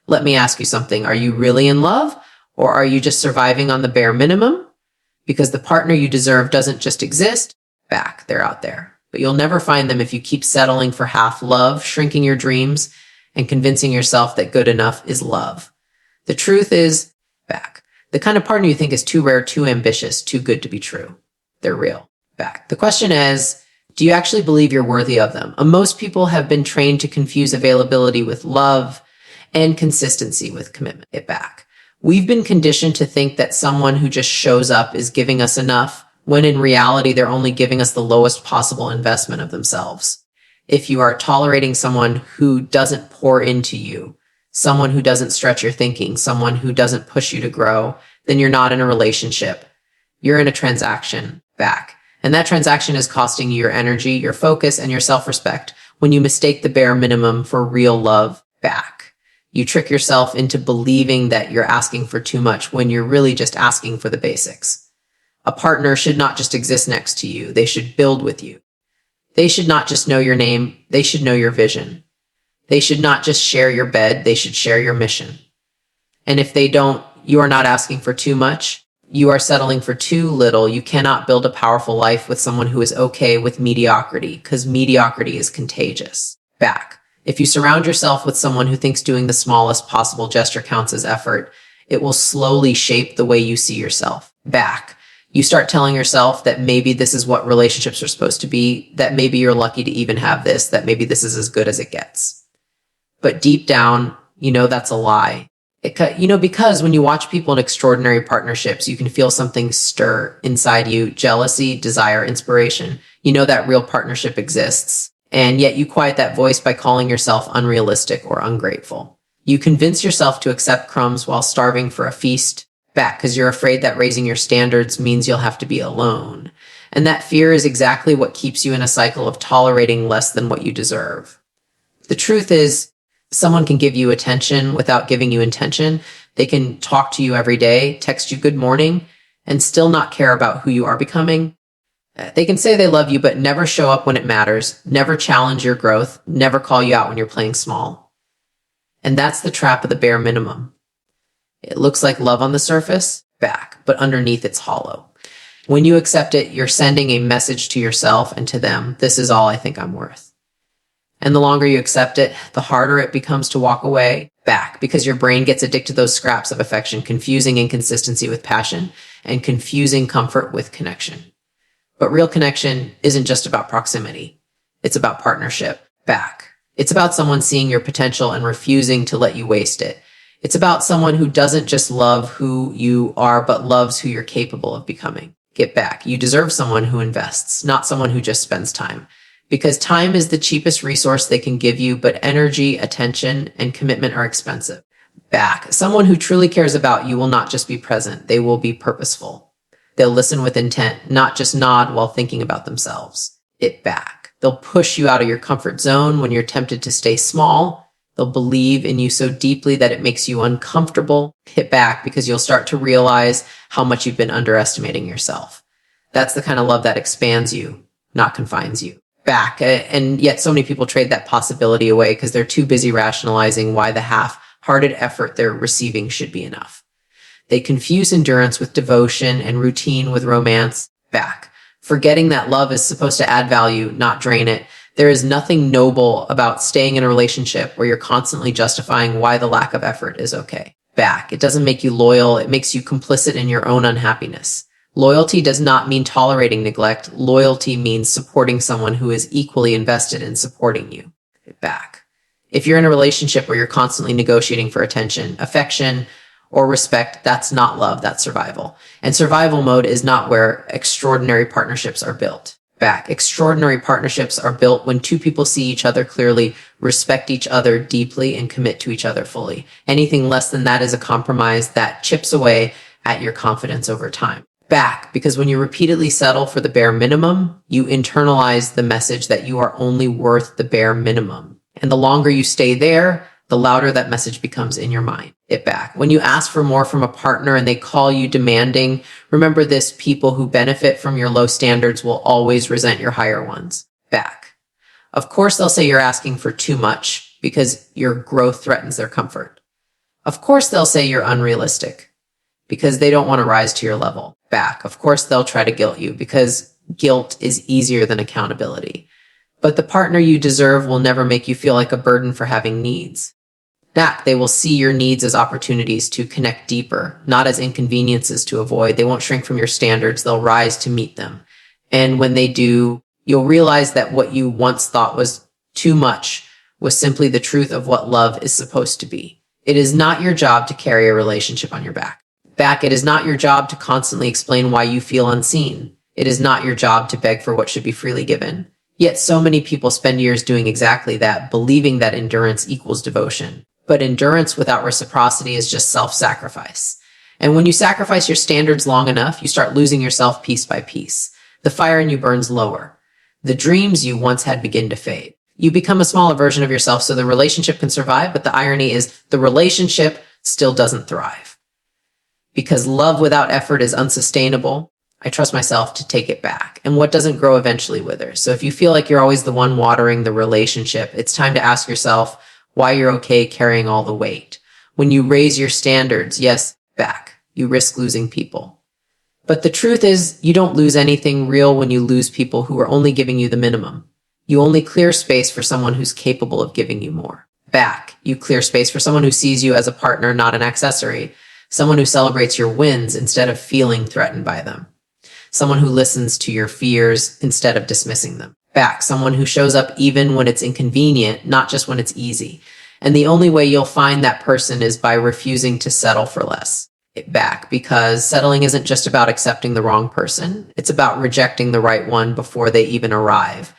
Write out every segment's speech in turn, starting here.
Let me ask you something. Are you really in love, or are you just surviving on the bare minimum? Because the partner you deserve doesn't just exist. Back, they're out there. But you'll never find them if you keep settling for half love, shrinking your dreams, and convincing yourself that good enough is love. The truth is, back, the kind of partner you think is too rare, too ambitious, too good to be true. They're real. Back. The question is, do you actually believe you're worthy of them? Most people have been trained to confuse availability with love and consistency with commitment. It back. We've been conditioned to think that someone who just shows up is giving us enough, when in reality, they're only giving us the lowest possible investment of themselves. If you are tolerating someone who doesn't pour into you, someone who doesn't stretch your thinking, someone who doesn't push you to grow, then you're not in a relationship. You're in a transaction. Back. And that transaction is costing you your energy, your focus, and your self-respect when you mistake the bare minimum for real love. Back. You trick yourself into believing that you're asking for too much when you're really just asking for the basics. A partner should not just exist next to you. They should build with you. They should not just know your name. They should know your vision. They should not just share your bed. They should share your mission. And if they don't, you are not asking for too much. You are settling for too little. You cannot build a powerful life with someone who is okay with mediocrity, because mediocrity is contagious. Back. If you surround yourself with someone who thinks doing the smallest possible gesture counts as effort, it will slowly shape the way you see yourself. Back. You start telling yourself that maybe this is what relationships are supposed to be, that maybe you're lucky to even have this, that maybe this is as good as it gets. But deep down, you know that's a lie. Because when you watch people in extraordinary partnerships, you can feel something stir inside you: jealousy, desire, inspiration. You know that real partnership exists. And yet you quiet that voice by calling yourself unrealistic or ungrateful. You convince yourself to accept crumbs while starving for a feast. Back, because you're afraid that raising your standards means you'll have to be alone. And that fear is exactly what keeps you in a cycle of tolerating less than what you deserve. The truth is, someone can give you attention without giving you intention. They can talk to you every day, text you good morning, and still not care about who you are becoming. They can say they love you, but never show up when it matters, never challenge your growth, never call you out when you're playing small. And that's the trap of the bare minimum. It looks like love on the surface, back, but underneath it's hollow. When you accept it, you're sending a message to yourself and to them: this is all I think I'm worth. And the longer you accept it, the harder it becomes to walk away. Back, because your brain gets addicted to those scraps of affection, confusing inconsistency with passion and confusing comfort with connection. But real connection isn't just about proximity. It's about partnership. Back. It's about someone seeing your potential and refusing to let you waste it. It's about someone who doesn't just love who you are, but loves who you're capable of becoming. Get back. You deserve someone who invests, not someone who just spends time. Because time is the cheapest resource they can give you, but energy, attention, and commitment are expensive. Back. Someone who truly cares about you will not just be present. They will be purposeful. They'll listen with intent, not just nod while thinking about themselves. It back. They'll push you out of your comfort zone when you're tempted to stay small. They'll believe in you so deeply that it makes you uncomfortable. Hit back, because you'll start to realize how much you've been underestimating yourself. That's the kind of love that expands you, not confines you. Back. And yet so many people trade that possibility away because they're too busy rationalizing why the half-hearted effort they're receiving should be enough. They confuse endurance with devotion and routine with romance. Back. Forgetting that love is supposed to add value, not drain it. There is nothing noble about staying in a relationship where you're constantly justifying why the lack of effort is okay. Back. It doesn't make you loyal. It makes you complicit in your own unhappiness. Loyalty does not mean tolerating neglect. Loyalty means supporting someone who is equally invested in supporting you. Back. If you're in a relationship where you're constantly negotiating for attention, affection, or respect, that's not love, that's survival. And survival mode is not where extraordinary partnerships are built. Back. Extraordinary partnerships are built when two people see each other clearly, respect each other deeply, and commit to each other fully. Anything less than that is a compromise that chips away at your confidence over time. Back, because when you repeatedly settle for the bare minimum, you internalize the message that you are only worth the bare minimum. And the longer you stay there, the louder that message becomes in your mind. It back. When you ask for more from a partner and they call you demanding, remember this: people who benefit from your low standards will always resent your higher ones. Back. Of course, they'll say you're asking for too much because your growth threatens their comfort. Of course, they'll say you're unrealistic because they don't want to rise to your level. Back. Of course, they'll try to guilt you because guilt is easier than accountability. But the partner you deserve will never make you feel like a burden for having needs. Back. They will see your needs as opportunities to connect deeper, not as inconveniences to avoid. They won't shrink from your standards. They'll rise to meet them. And when they do, you'll realize that what you once thought was too much was simply the truth of what love is supposed to be. It is not your job to carry a relationship on your back. It is not your job to constantly explain why you feel unseen. It is not your job to beg for what should be freely given. Yet so many people spend years doing exactly that, believing that endurance equals devotion. But endurance without reciprocity is just self-sacrifice. And when you sacrifice your standards long enough, you start losing yourself piece by piece. The fire in you burns lower. The dreams you once had begin to fade. You become a smaller version of yourself so the relationship can survive, but the irony is the relationship still doesn't thrive. Because love without effort is unsustainable, I trust myself to take it back. And what doesn't grow eventually withers. So if you feel like you're always the one watering the relationship, it's time to ask yourself why you're okay carrying all the weight. When you raise your standards, yes, you risk losing people. But the truth is, you don't lose anything real when you lose people who are only giving you the minimum. You only clear space for someone who's capable of giving you more. You clear space for someone who sees you as a partner, not an accessory. Someone who celebrates your wins instead of feeling threatened by them. Someone who listens to your fears instead of dismissing them. Someone who shows up even when it's inconvenient, not just when it's easy. And the only way you'll find that person is by refusing to settle for less. Because settling isn't just about accepting the wrong person. It's about rejecting the right one before they even arrive.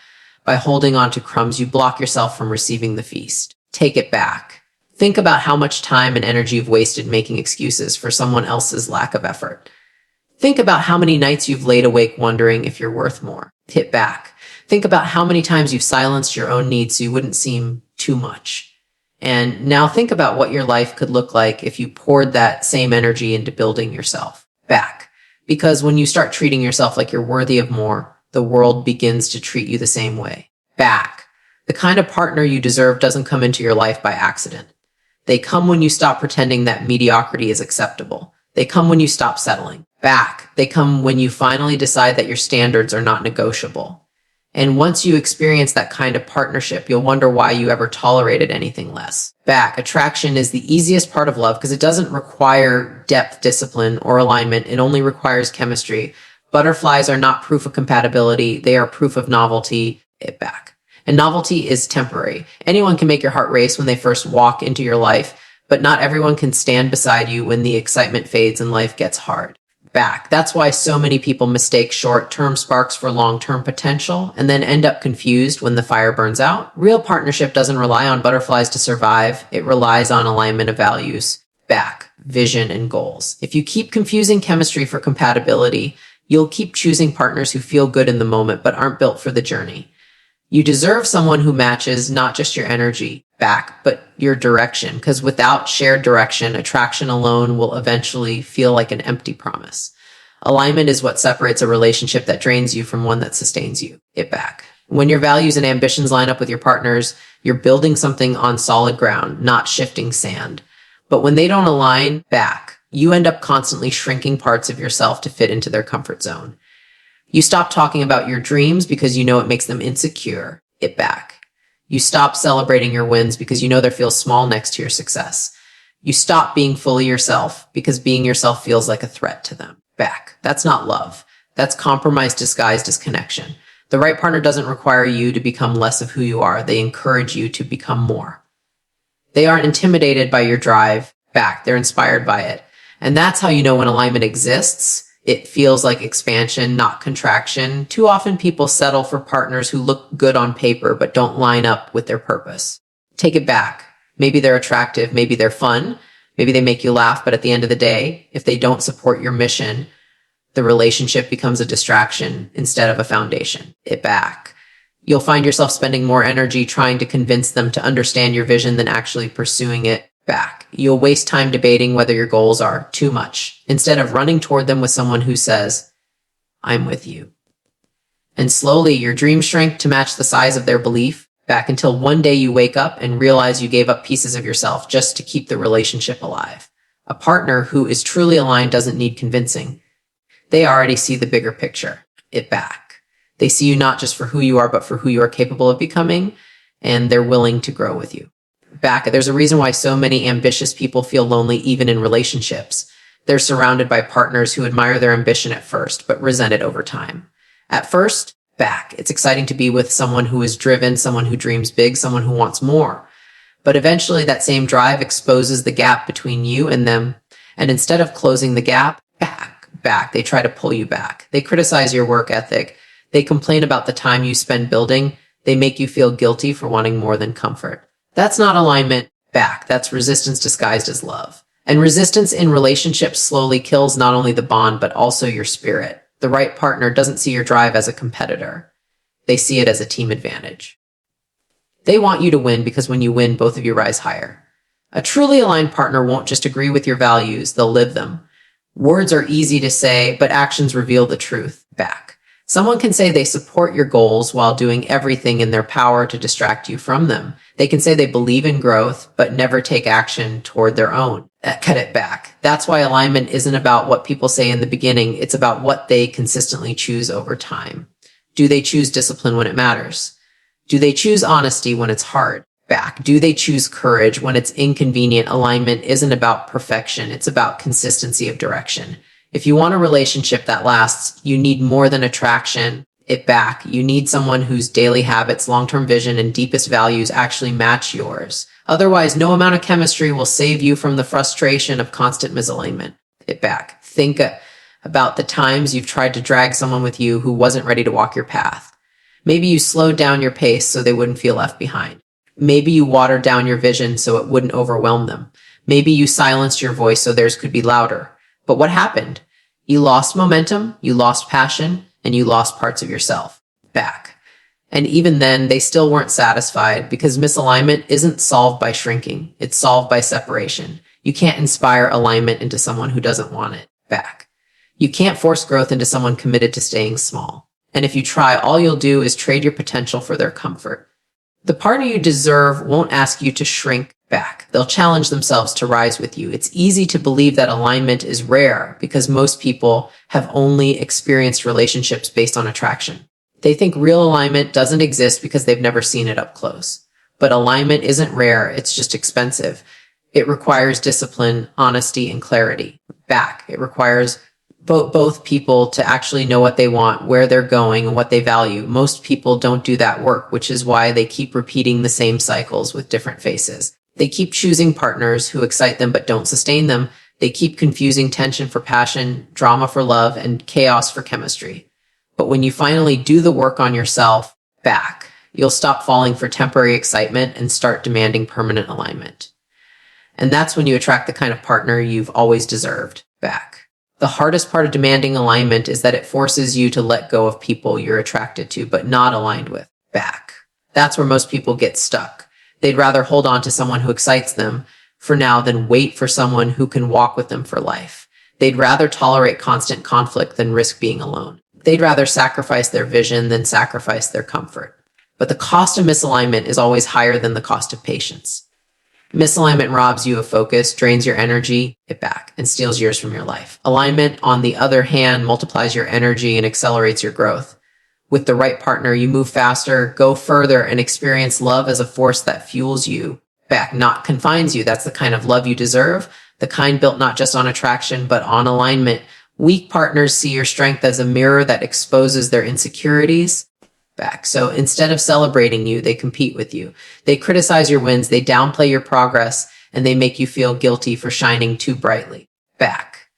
By holding on to crumbs, you block yourself from receiving the feast. Take it back. Think about how much time and energy you've wasted making excuses for someone else's lack of effort. Think about how many nights you've laid awake wondering if you're worth more. Think about how many times you've silenced your own needs so you wouldn't seem too much. And now think about what your life could look like if you poured that same energy into building yourself back. Because when you start treating yourself like you're worthy of more, the world begins to treat you the same way. The kind of partner you deserve doesn't come into your life by accident. They come when you stop pretending that mediocrity is acceptable. They come when you stop settling. They come when you finally decide that your standards are not negotiable. And once you experience that kind of partnership, you'll wonder why you ever tolerated anything less. Attraction is the easiest part of love because it doesn't require depth, discipline, or alignment. It only requires chemistry. Butterflies are not proof of compatibility. They are proof of novelty. And novelty is temporary. Anyone can make your heart race when they first walk into your life, but not everyone can stand beside you when the excitement fades and life gets hard. That's why so many people mistake short-term sparks for long-term potential and then end up confused when the fire burns out. Real partnership doesn't rely on butterflies to survive. It relies on alignment of values, vision, and goals. If you keep confusing chemistry for compatibility, you'll keep choosing partners who feel good in the moment but aren't built for the journey. You deserve someone who matches not just your energy but your direction, because without shared direction, attraction alone will eventually feel like an empty promise. Alignment is what separates a relationship that drains you from one that sustains you. When your values and ambitions line up with your partner's, you're building something on solid ground, not shifting sand. But when they don't align, you end up constantly shrinking parts of yourself to fit into their comfort zone. You stop talking about your dreams because you know it makes them insecure. You stop celebrating your wins because you know they feel small next to your success. You stop being fully yourself because being yourself feels like a threat to them. That's not love. That's compromise disguised as connection. The right partner doesn't require you to become less of who you are. They encourage you to become more. They aren't intimidated by your drive. They're inspired by it. And that's how you know when alignment exists. It feels like expansion, not contraction. Too often people settle for partners who look good on paper but don't line up with their purpose. Take it back. Maybe they're attractive, maybe they're fun, maybe they make you laugh, but at the end of the day, if they don't support your mission, the relationship becomes a distraction instead of a foundation. You'll find yourself spending more energy trying to convince them to understand your vision than actually pursuing it. You'll waste time debating whether your goals are too much, instead of running toward them with someone who says, I'm with you. And slowly, your dreams shrink to match the size of their belief. back, until one day you wake up and realize you gave up pieces of yourself just to keep the relationship alive. A partner who is truly aligned doesn't need convincing. They already see the bigger picture. It back. They see you not just for who you are, but for who you are capable of becoming, and they're willing to grow with you. Back, there's a reason why so many ambitious people feel lonely even in relationships. They're surrounded by partners who admire their ambition at first, but resent it over time. At first, back, it's exciting to be with someone who is driven, someone who dreams big, someone who wants more. But eventually that same drive exposes the gap between you and them, and instead of closing the gap, back, they try to pull you back. They criticize your work ethic. They complain about the time you spend building. They make you feel guilty for wanting more than comfort. That's not alignment, back. That's resistance disguised as love. And resistance in relationships slowly kills not only the bond, but also your spirit. The right partner doesn't see your drive as a competitor. They see it as a team advantage. They want you to win because when you win, both of you rise higher. A truly aligned partner won't just agree with your values, they'll live them. Words are easy to say, but actions reveal the truth, back. Someone can say they support your goals while doing everything in their power to distract you from them. They can say they believe in growth, but never take action toward their own. Cut it back. That's why alignment isn't about what people say in the beginning. It's about what they consistently choose over time. Do they choose discipline when it matters? Do they choose honesty when it's hard? Back. Do they choose courage when it's inconvenient? Alignment isn't about perfection. It's about consistency of direction. If you want a relationship that lasts, you need more than attraction. It back. You need someone whose daily habits, long-term vision, and deepest values actually match yours. Otherwise, no amount of chemistry will save you from the frustration of constant misalignment. It back. Think about the times you've tried to drag someone with you who wasn't ready to walk your path. Maybe you slowed down your pace so they wouldn't feel left behind. Maybe you watered down your vision so it wouldn't overwhelm them. Maybe you silenced your voice so theirs could be louder. But what happened? You lost momentum, you lost passion, and you lost parts of yourself. Back. And even then, they still weren't satisfied because misalignment isn't solved by shrinking. It's solved by separation. You can't inspire alignment into someone who doesn't want it. Back. You can't force growth into someone committed to staying small. And if you try, all you'll do is trade your potential for their comfort. The partner you deserve won't ask you to shrink back. They'll challenge themselves to rise with you. It's easy to believe that alignment is rare because most people have only experienced relationships based on attraction. They think real alignment doesn't exist because they've never seen it up close. But alignment isn't rare, it's just expensive. It requires discipline, honesty, and clarity. Back. It requires both people to actually know what they want, where they're going, and what they value. Most people don't do that work, which is why they keep repeating the same cycles with different faces. They keep choosing partners who excite them but don't sustain them. They keep confusing tension for passion, drama for love, and chaos for chemistry. But when you finally do the work on yourself, back, you'll stop falling for temporary excitement and start demanding permanent alignment. And that's when you attract the kind of partner you've always deserved, back. The hardest part of demanding alignment is that it forces you to let go of people you're attracted to but not aligned with, back. That's where most people get stuck. They'd rather hold on to someone who excites them for now than wait for someone who can walk with them for life. They'd rather tolerate constant conflict than risk being alone. They'd rather sacrifice their vision than sacrifice their comfort. But the cost of misalignment is always higher than the cost of patience. Misalignment robs you of focus, drains your energy, it back, and steals years from your life. Alignment, on the other hand, multiplies your energy and accelerates your growth. With the right partner, you move faster, go further, and experience love as a force that fuels you, back, not confines you. That's the kind of love you deserve, the kind built not just on attraction, but on alignment. Weak partners see your strength as a mirror that exposes their insecurities, back. So instead of celebrating you, they compete with you. They criticize your wins, they downplay your progress, and they make you feel guilty for shining too brightly, back.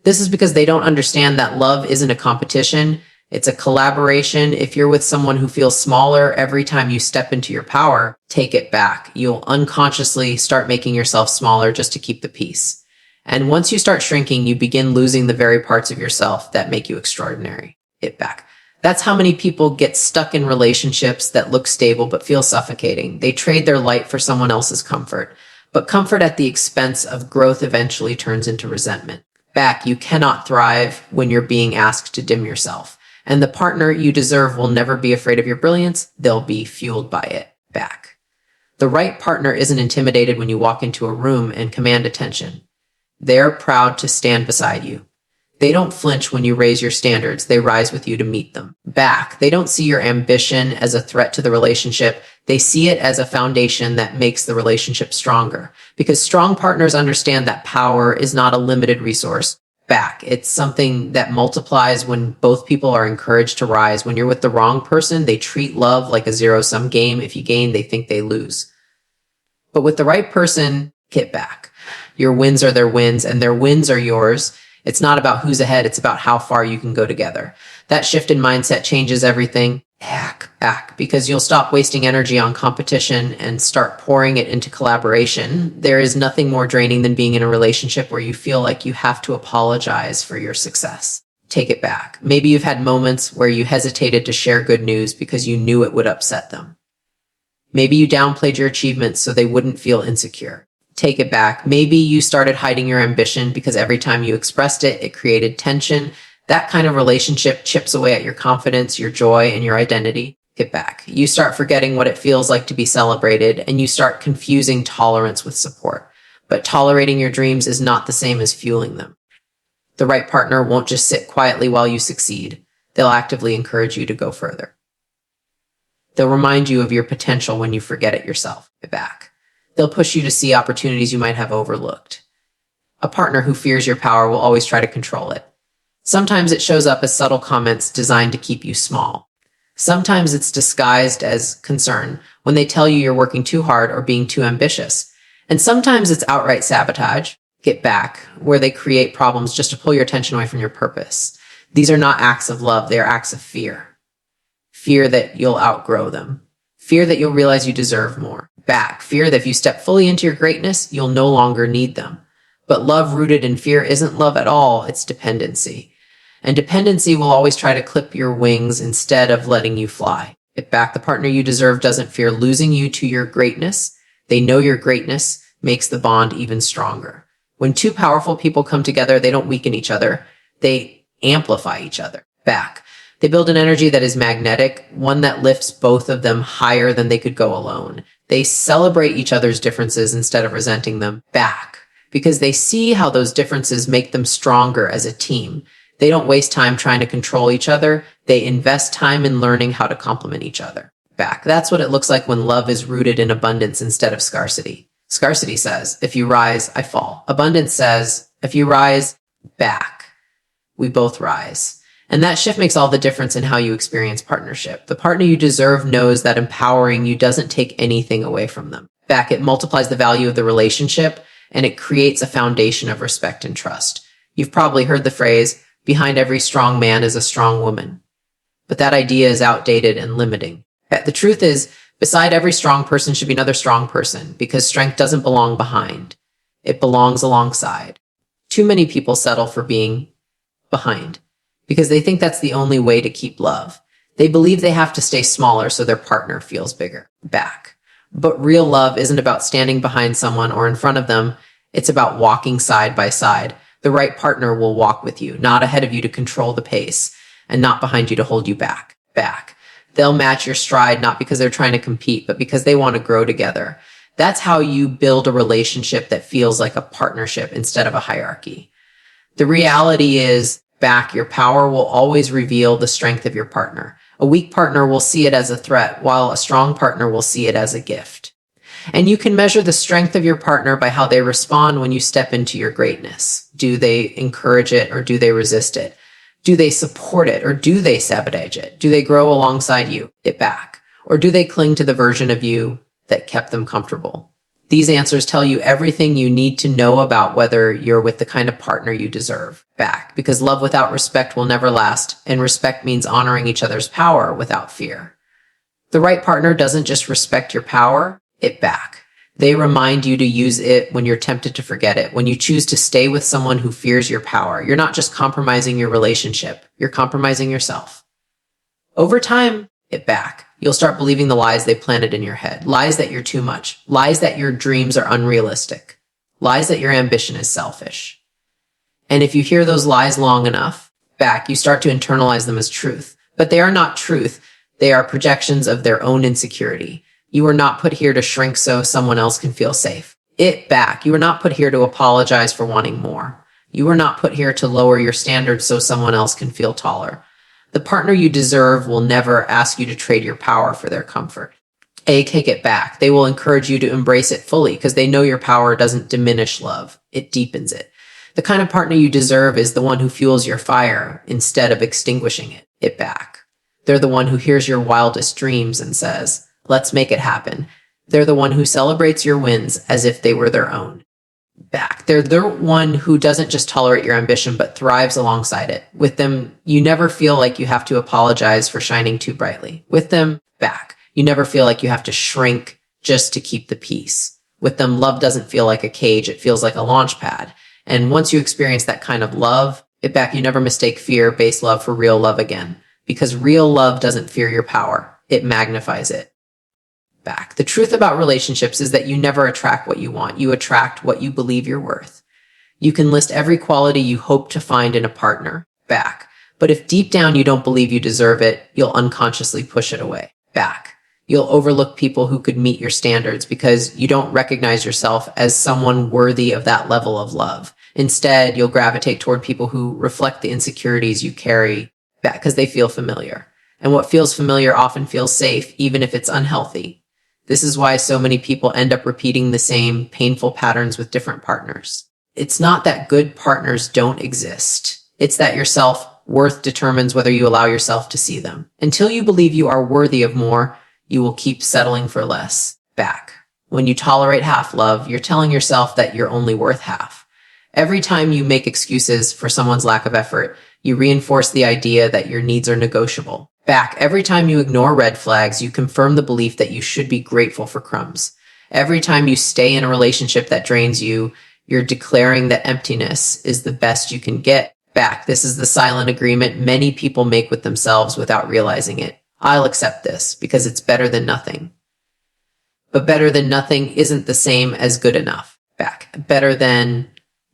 This is because they don't understand that love isn't a competition. It's a collaboration. If you're with someone who feels smaller every time you step into your power, take it back. You'll unconsciously start making yourself smaller just to keep the peace. And once you start shrinking, you begin losing the very parts of yourself that make you extraordinary. It back. That's how many people get stuck in relationships that look stable but feel suffocating. They trade their light for someone else's comfort. But comfort at the expense of growth eventually turns into resentment. Back, you cannot thrive when you're being asked to dim yourself. And the partner you deserve will never be afraid of your brilliance. They'll be fueled by it. back. The right partner isn't intimidated when you walk into a room and command attention. They're proud to stand beside you. They don't flinch when you raise your standards. They rise with you to meet them. Back. They don't see your ambition as a threat to the relationship. They see it as a foundation that makes the relationship stronger. Because strong partners understand that power is not a limited resource. Back. It's something that multiplies when both people are encouraged to rise. When you're with the wrong person, they treat love like a zero-sum game. If you gain, they think they lose. But with the right person, get back. Your wins are their wins, and their wins are yours. It's not about who's ahead. It's about how far you can go together. That shift in mindset changes everything. Back, because you'll stop wasting energy on competition and start pouring it into collaboration. There is nothing more draining than being in a relationship where you feel like you have to apologize for your success. Take it back. Maybe you've had moments where you hesitated to share good news because you knew it would upset them. Maybe you downplayed your achievements so they wouldn't feel insecure. Take it back. Maybe you started hiding your ambition because every time you expressed it, it created tension. That kind of relationship chips away at your confidence, your joy, and your identity. Get back. You start forgetting what it feels like to be celebrated, and you start confusing tolerance with support. But tolerating your dreams is not the same as fueling them. The right partner won't just sit quietly while you succeed. They'll actively encourage you to go further. They'll remind you of your potential when you forget it yourself. Get back. They'll push you to see opportunities you might have overlooked. A partner who fears your power will always try to control it. Sometimes it shows up as subtle comments designed to keep you small. Sometimes it's disguised as concern when they tell you you're working too hard or being too ambitious. And sometimes it's outright sabotage, get back, where they create problems just to pull your attention away from your purpose. These are not acts of love, they are acts of fear. Fear that you'll outgrow them. Fear that you'll realize you deserve more. Back. Fear that if you step fully into your greatness, you'll no longer need them. But love rooted in fear isn't love at all, it's dependency. And dependency will always try to clip your wings instead of letting you fly. Get back. The partner you deserve doesn't fear losing you to your greatness. They know your greatness makes the bond even stronger. When two powerful people come together, they don't weaken each other. They amplify each other. Back. They build an energy that is magnetic, one that lifts both of them higher than they could go alone. They celebrate each other's differences instead of resenting them. Back. Because they see how those differences make them stronger as a team. They don't waste time trying to control each other. They invest time in learning how to complement each other. Back. That's what it looks like when love is rooted in abundance instead of scarcity. Scarcity says, if you rise, I fall. Abundance says, if you rise, back. We both rise. And that shift makes all the difference in how you experience partnership. The partner you deserve knows that empowering you doesn't take anything away from them. Back, it multiplies the value of the relationship, and it creates a foundation of respect and trust. You've probably heard the phrase, behind every strong man is a strong woman. But that idea is outdated and limiting. The truth is, beside every strong person should be another strong person, because strength doesn't belong behind. It belongs alongside. Too many people settle for being behind, because they think that's the only way to keep love. They believe they have to stay smaller so their partner feels bigger. Back. But real love isn't about standing behind someone or in front of them. It's about walking side by side. The right partner will walk with you, not ahead of you to control the pace, and not behind you to hold you back. Back. They'll match your stride, not because they're trying to compete, but because they want to grow together. That's how you build a relationship that feels like a partnership instead of a hierarchy. The reality is, back, your power will always reveal the strength of your partner. A weak partner will see it as a threat, while a strong partner will see it as a gift. And you can measure the strength of your partner by how they respond when you step into your greatness. Do they encourage it or do they resist it? Do they support it or do they sabotage it? Do they grow alongside you? Get back. Or do they cling to the version of you that kept them comfortable? These answers tell you everything you need to know about whether you're with the kind of partner you deserve. Back. Because love without respect will never last, and respect means honoring each other's power without fear. The right partner doesn't just respect your power, it back. They remind you to use it when you're tempted to forget it. When you choose to stay with someone who fears your power, you're not just compromising your relationship, you're compromising yourself. Over time, it back. You'll start believing the lies they planted in your head. Lies that you're too much. Lies that your dreams are unrealistic. Lies that your ambition is selfish. And if you hear those lies long enough, back, you start to internalize them as truth. But they are not truth. They are projections of their own insecurity. You are not put here to shrink so someone else can feel safe. It back. You are not put here to apologize for wanting more. You are not put here to lower your standards so someone else can feel taller. The partner you deserve will never ask you to trade your power for their comfort. Take it back. They will encourage you to embrace it fully because they know your power doesn't diminish love. It deepens it. The kind of partner you deserve is the one who fuels your fire instead of extinguishing it back. They're the one who hears your wildest dreams and says, let's make it happen. They're the one who celebrates your wins as if they were their own. Back. They're the one who doesn't just tolerate your ambition, but thrives alongside it. With them, you never feel like you have to apologize for shining too brightly. With them, back. You never feel like you have to shrink just to keep the peace. With them, love doesn't feel like a cage. It feels like a launch pad. And once you experience that kind of love, it back, you never mistake fear-based love for real love again. Because real love doesn't fear your power. It magnifies it. Back. The truth about relationships is that you never attract what you want. You attract what you believe you're worth. You can list every quality you hope to find in a partner. Back. But if deep down you don't believe you deserve it, you'll unconsciously push it away. Back. You'll overlook people who could meet your standards because you don't recognize yourself as someone worthy of that level of love. Instead, you'll gravitate toward people who reflect the insecurities you carry back because they feel familiar. And what feels familiar often feels safe, even if it's unhealthy. This is why so many people end up repeating the same painful patterns with different partners. It's not that good partners don't exist. It's that your self-worth determines whether you allow yourself to see them. Until you believe you are worthy of more, you will keep settling for less. Back. When you tolerate half love, you're telling yourself that you're only worth half. Every time you make excuses for someone's lack of effort, you reinforce the idea that your needs are negotiable. Back. Every time you ignore red flags, you confirm the belief that you should be grateful for crumbs. Every time you stay in a relationship that drains you, you're declaring that emptiness is the best you can get. Back. This is the silent agreement many people make with themselves without realizing it. I'll accept this because it's better than nothing. But better than nothing isn't the same as good enough. Back. Better than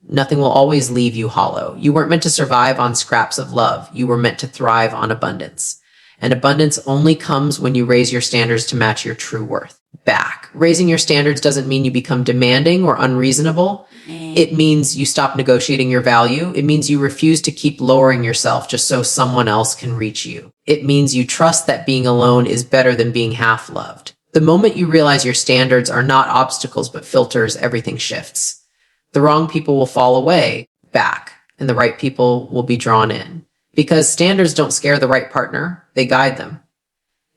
nothing will always leave you hollow. You weren't meant to survive on scraps of love. You were meant to thrive on abundance. And abundance only comes when you raise your standards to match your true worth. Back. Raising your standards doesn't mean you become demanding or unreasonable. It means you stop negotiating your value. It means you refuse to keep lowering yourself just so someone else can reach you. It means you trust that being alone is better than being half loved. The moment you realize your standards are not obstacles but filters, everything shifts. The wrong people will fall away, back, and the right people will be drawn in. Because standards don't scare the right partner, they guide them.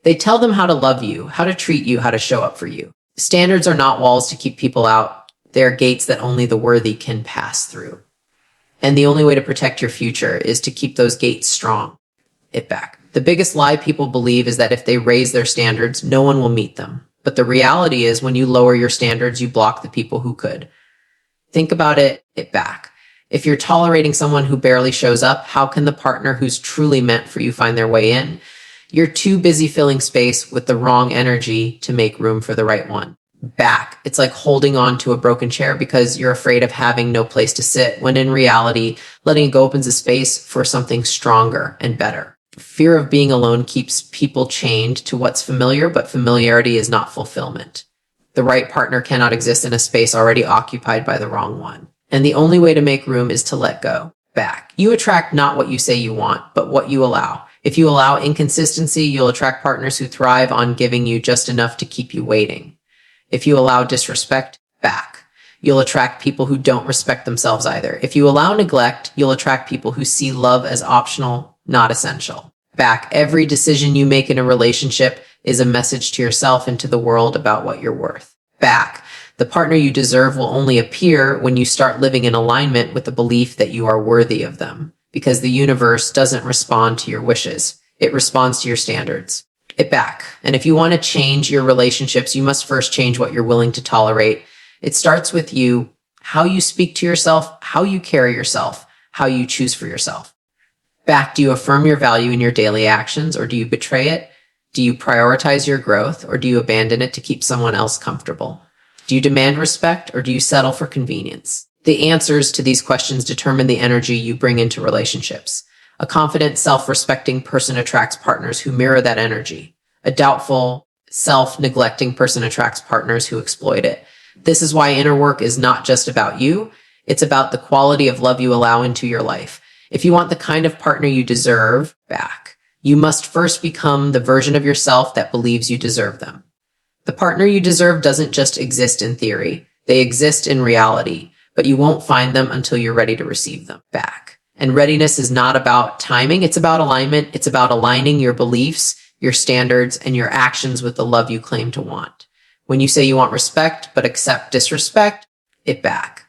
They tell them how to love you, how to treat you, how to show up for you. Standards are not walls to keep people out. They are gates that only the worthy can pass through. And the only way to protect your future is to keep those gates strong. It back. The biggest lie people believe is that if they raise their standards, no one will meet them. But the reality is when you lower your standards, you block the people who could. Think about it back. If you're tolerating someone who barely shows up, how can the partner who's truly meant for you find their way in? You're too busy filling space with the wrong energy to make room for the right one. Back. It's like holding on to a broken chair because you're afraid of having no place to sit, when in reality, letting it go opens a space for something stronger and better. Fear of being alone keeps people chained to what's familiar, but familiarity is not fulfillment. The right partner cannot exist in a space already occupied by the wrong one. And the only way to make room is to let go. Back. You attract not what you say you want, but what you allow. If you allow inconsistency, you'll attract partners who thrive on giving you just enough to keep you waiting. If you allow disrespect, back. You'll attract people who don't respect themselves either. If you allow neglect, you'll attract people who see love as optional, not essential. Back. Every decision you make in a relationship is a message to yourself and to the world about what you're worth. Back. The partner you deserve will only appear when you start living in alignment with the belief that you are worthy of them, because the universe doesn't respond to your wishes. It responds to your standards. It back. And if you want to change your relationships, you must first change what you're willing to tolerate. It starts with you, how you speak to yourself, how you carry yourself, how you choose for yourself. Back. Do you affirm your value in your daily actions, or do you betray it? Do you prioritize your growth, or do you abandon it to keep someone else comfortable? Do you demand respect, or do you settle for convenience? The answers to these questions determine the energy you bring into relationships. A confident, self-respecting person attracts partners who mirror that energy. A doubtful, self-neglecting person attracts partners who exploit it. This is why inner work is not just about you. It's about the quality of love you allow into your life. If you want the kind of partner you deserve back, you must first become the version of yourself that believes you deserve them. The partner you deserve doesn't just exist in theory. They exist in reality, but you won't find them until you're ready to receive them back. And readiness is not about timing. It's about alignment. It's about aligning your beliefs, your standards, and your actions with the love you claim to want. When you say you want respect, but accept disrespect, it back.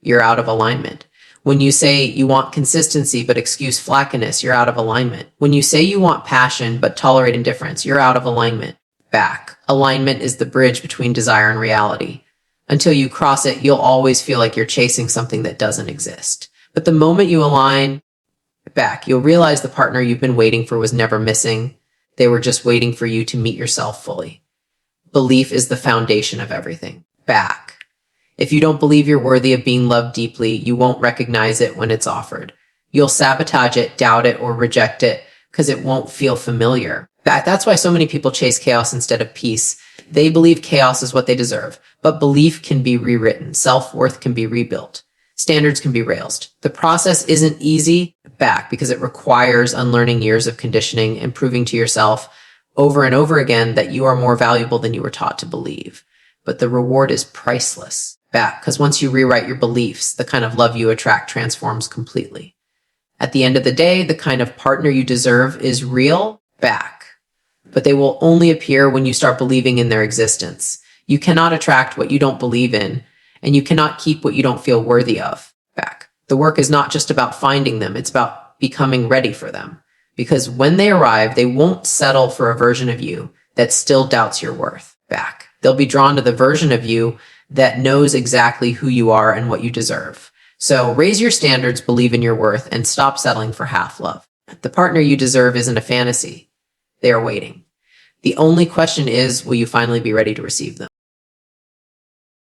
You're out of alignment. When you say you want consistency, but excuse flakiness, you're out of alignment. When you say you want passion, but tolerate indifference, you're out of alignment. Back. Alignment is the bridge between desire and reality. Until you cross it, you'll always feel like you're chasing something that doesn't exist. But the moment you align back, you'll realize the partner you've been waiting for was never missing. They were just waiting for you to meet yourself fully. Belief is the foundation of everything. Back. If you don't believe you're worthy of being loved deeply, you won't recognize it when it's offered. You'll sabotage it, doubt it, or reject it because it won't feel familiar. That's why so many people chase chaos instead of peace. They believe chaos is what they deserve, but belief can be rewritten. Self-worth can be rebuilt. Standards can be raised. The process isn't easy back because it requires unlearning years of conditioning and proving to yourself over and over again that you are more valuable than you were taught to believe. But the reward is priceless back because once you rewrite your beliefs, the kind of love you attract transforms completely. At the end of the day, the kind of partner you deserve is real back, but they will only appear when you start believing in their existence. You cannot attract what you don't believe in, and you cannot keep what you don't feel worthy of back. The work is not just about finding them, it's about becoming ready for them. Because when they arrive, they won't settle for a version of you that still doubts your worth back. They'll be drawn to the version of you that knows exactly who you are and what you deserve. So raise your standards, believe in your worth, and stop settling for half love. The partner you deserve isn't a fantasy. They are waiting. The only question is, will you finally be ready to receive them?